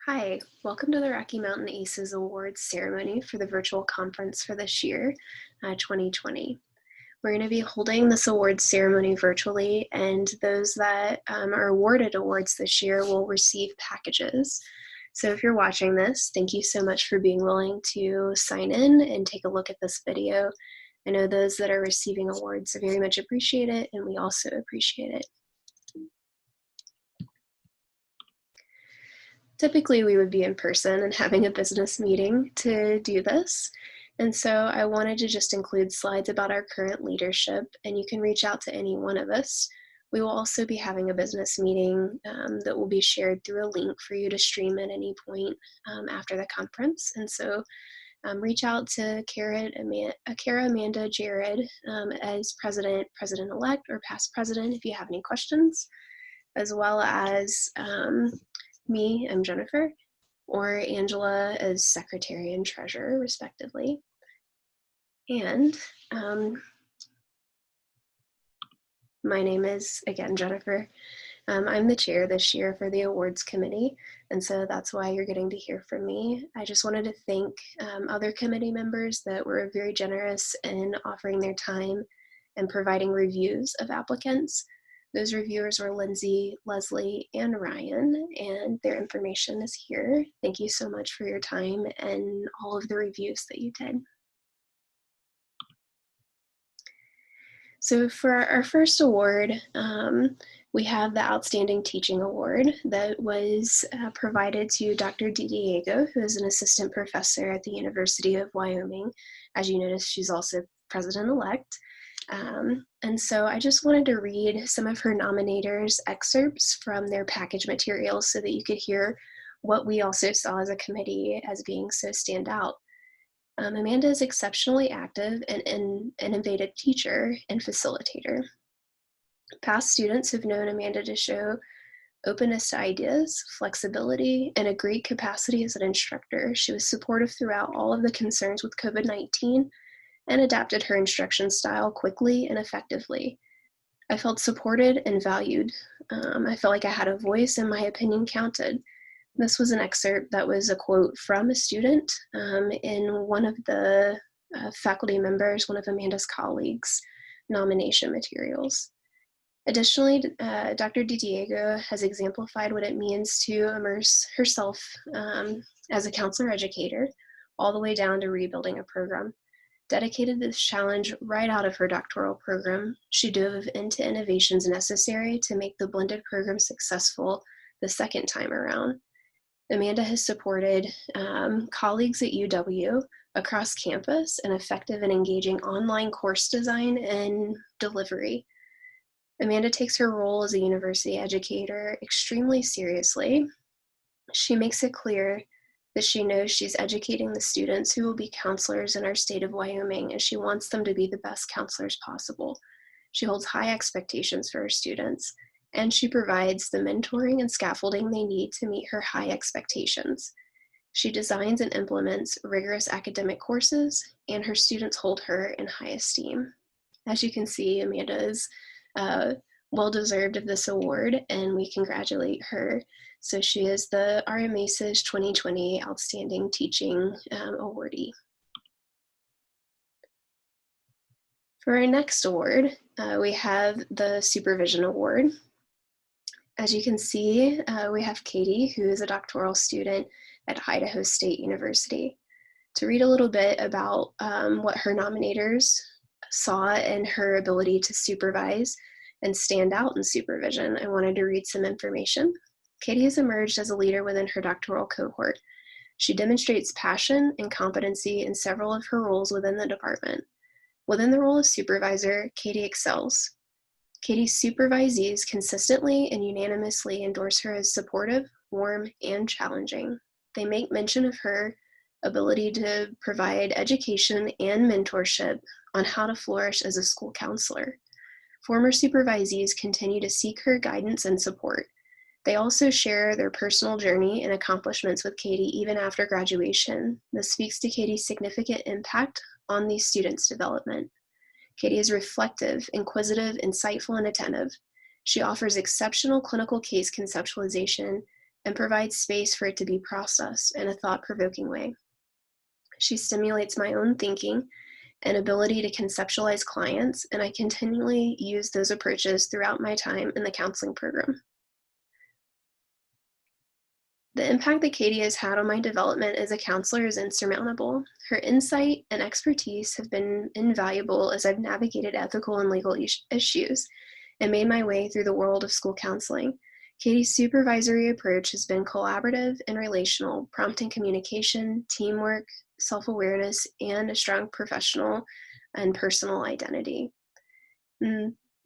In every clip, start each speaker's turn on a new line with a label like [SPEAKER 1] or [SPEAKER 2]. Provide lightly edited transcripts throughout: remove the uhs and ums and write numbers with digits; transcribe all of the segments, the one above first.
[SPEAKER 1] Hi, welcome to the Rocky Mountain ACES Awards ceremony for the virtual conference for this year, 2020. We're going to be holding this awards ceremony virtually, and those that are awarded awards this year will receive packages. So if you're watching this, thank you so much for being willing to sign in and take a look at this video. I know those that are receiving awards very much appreciate it, and we also appreciate it. Typically, we would be in person and having a business meeting to do this. And so I wanted to just include slides about our current leadership, and you can reach out to any one of us. We will also be having a business meeting that will be shared through a link for you to stream at any point after the conference. And so reach out to Kara, Amanda, Jared as president-elect, or past president if you have any questions, as well as me, I'm Jennifer, or Angela as secretary and treasurer, respectively. And my name is, again, Jennifer. I'm the chair this year for the awards committee, and so that's why you're getting to hear from me. I just wanted to thank other committee members that were very generous in offering their time and providing reviews of applicants. Those reviewers were Lindsay, Leslie, and Ryan, and their information is here. Thank you so much for your time and all of the reviews that you did. So for our first award, we have the Outstanding Teaching Award that was provided to Dr. DiDiego, who is an assistant professor at the University of Wyoming. As you notice, she's also president-elect. And so I just wanted to read some of her nominators' excerpts from their package materials so that you could hear what we also saw as a committee as being so standout. Amanda is exceptionally active and an innovative teacher and facilitator. Past students have known Amanda to show openness to ideas, flexibility, and a great capacity as an instructor. She was supportive throughout all of the concerns with COVID-19 and adapted her instruction style quickly and effectively. I felt supported and valued. I felt like I had a voice and my opinion counted. This was an excerpt that was a quote from a student in one of the faculty members, one of Amanda's colleagues' nomination materials. Additionally, Dr. DiDiego has exemplified what it means to immerse herself as a counselor educator, all the way down to rebuilding a program. Dedicated this challenge right out of her doctoral program, she dove into innovations necessary to make the blended program successful the second time around. Amanda has supported colleagues at UW across campus in effective and engaging online course design and delivery. Amanda takes her role as a university educator extremely seriously. She makes it clear that she knows she's educating the students who will be counselors in our state of Wyoming, and she wants them to be the best counselors possible. She holds high expectations for her students, and she provides the mentoring and scaffolding they need to meet her high expectations. She designs and implements rigorous academic courses, and her students hold her in high esteem. As you can see, Amanda is well-deserved of this award, and we congratulate her. So she is the RMACES 2020 Outstanding Teaching Awardee. For our next award, we have the Supervision Award. As you can see, we have Katie, who is a doctoral student at Idaho State University. To read a little bit about what her nominators saw in her ability to supervise and stand out in supervision, I wanted to read some information. Katie has emerged as a leader within her doctoral cohort. She demonstrates passion and competency in several of her roles within the department. Within the role of supervisor, Katie excels. Katie's supervisees consistently and unanimously endorse her as supportive, warm, and challenging. They make mention of her ability to provide education and mentorship on how to flourish as a school counselor. Former supervisees continue to seek her guidance and support. They also share their personal journey and accomplishments with Katie even after graduation. This speaks to Katie's significant impact on these students' development. Katie is reflective, inquisitive, insightful, and attentive. She offers exceptional clinical case conceptualization and provides space for it to be processed in a thought-provoking way. She stimulates my own thinking and ability to conceptualize clients, and I continually use those approaches throughout my time in the counseling program. The impact that Katie has had on my development as a counselor is insurmountable. Her insight and expertise have been invaluable as I've navigated ethical and legal issues and made my way through the world of school counseling. Katie's supervisory approach has been collaborative and relational, prompting communication, teamwork, self-awareness, and a strong professional and personal identity.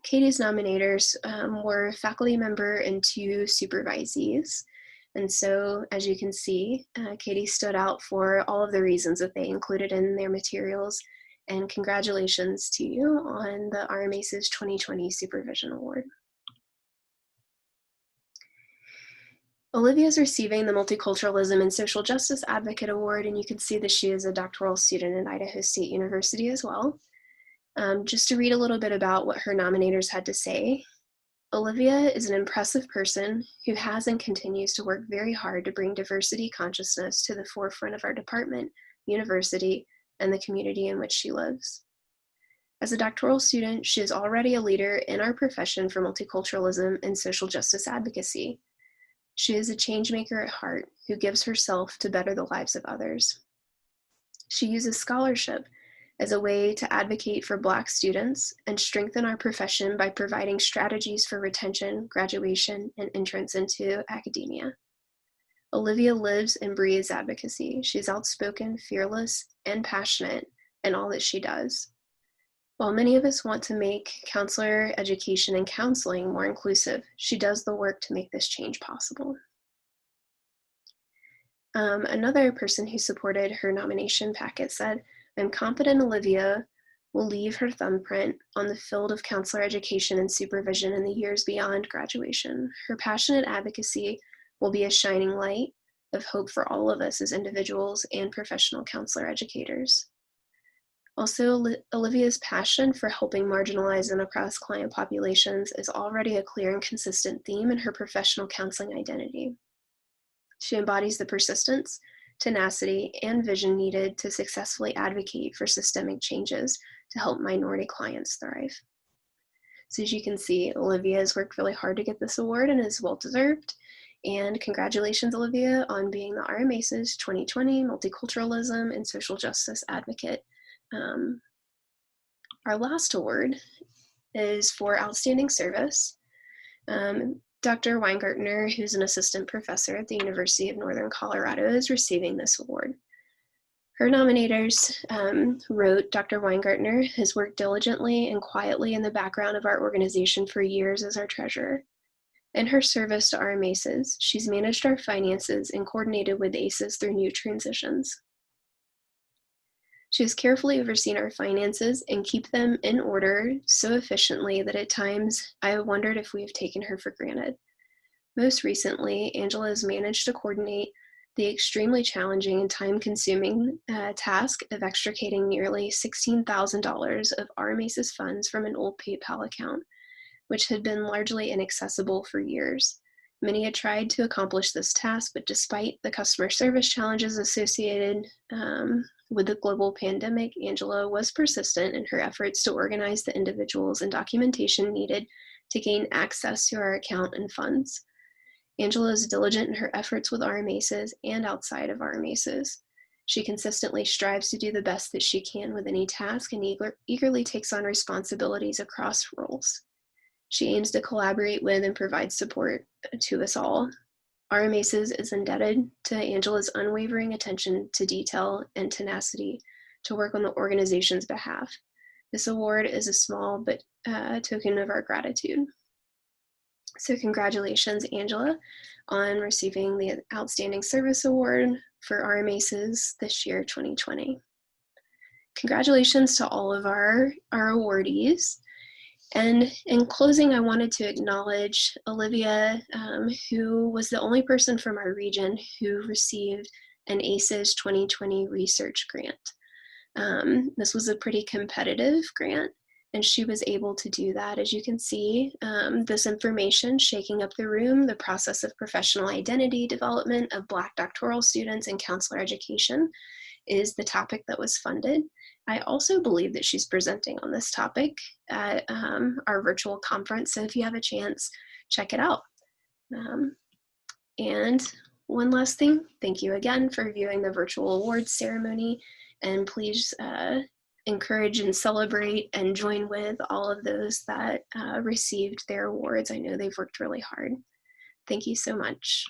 [SPEAKER 1] Katie's nominators were faculty member and 2 supervisees. And so, as you can see, Katie stood out for all of the reasons that they included in their materials. And congratulations to you on the RMACES 2020 Supervision Award. Olivia is receiving the Multiculturalism and Social Justice Advocate Award, and you can see that she is a doctoral student at Idaho State University as well. Just to read a little bit about what her nominators had to say. Olivia is an impressive person who has and continues to work very hard to bring diversity consciousness to the forefront of our department, university, and the community in which she lives. As a doctoral student, she is already a leader in our profession for multiculturalism and social justice advocacy. She is a changemaker at heart who gives herself to better the lives of others. She uses scholarship as a way to advocate for Black students and strengthen our profession by providing strategies for retention, graduation, and entrance into academia. Olivia lives and breathes advocacy. She's outspoken, fearless, and passionate in all that she does. While many of us want to make counselor education and counseling more inclusive, she does the work to make this change possible. Another person who supported her nomination packet said, "I'm confident Olivia will leave her thumbprint on the field of counselor education and supervision in the years beyond graduation. Her passionate advocacy will be a shining light of hope for all of us as individuals and professional counselor educators." Also, Olivia's passion for helping marginalized and oppressed client populations is already a clear and consistent theme in her professional counseling identity. She embodies the persistence, tenacity, and vision needed to successfully advocate for systemic changes to help minority clients thrive. So as you can see, Olivia has worked really hard to get this award and is well-deserved. And congratulations, Olivia, on being the RMACES 2020 Multiculturalism and Social Justice Advocate. Our last award is for outstanding service. Dr. Weingartner, who's an assistant professor at the University of Northern Colorado, is receiving this award. Her nominators wrote, "Dr. Weingartner has worked diligently and quietly in the background of our organization for years as our treasurer. In her service to RMACES, she's managed our finances and coordinated with ACES through new transitions. She has carefully overseen our finances and keep them in order so efficiently that at times I have wondered if we have taken her for granted. Most recently, Angela has managed to coordinate the extremely challenging and time-consuming task of extricating nearly $16,000 of RMACES funds from an old PayPal account, which had been largely inaccessible for years. Many had tried to accomplish this task, but despite the customer service challenges associated with the global pandemic, Angela was persistent in her efforts to organize the individuals and documentation needed to gain access to our account and funds. Angela is diligent in her efforts with RMACES and outside of RMACES. She consistently strives to do the best that she can with any task and eagerly takes on responsibilities across roles. She aims to collaborate with and provide support to us all. RMACES is indebted to Angela's unwavering attention to detail and tenacity to work on the organization's behalf. This award is a small but token of our gratitude." So congratulations, Angela, on receiving the Outstanding Service Award for RMACES this year, 2020. Congratulations to all of our awardees. And in closing, I wanted to acknowledge Olivia, who was the only person from our region who received an ACES 2020 research grant. This was a pretty competitive grant, And she was able to do that. As you can see, this information shaking up the room, the process of professional identity development of Black doctoral students in counselor education is the topic that was funded. I also believe that she's presenting on this topic at our virtual conference. So if you have a chance, check it out. And one last thing, thank you again for viewing the virtual awards ceremony, and please encourage and celebrate and join with all of those that received their awards. I know they've worked really hard. Thank you so much.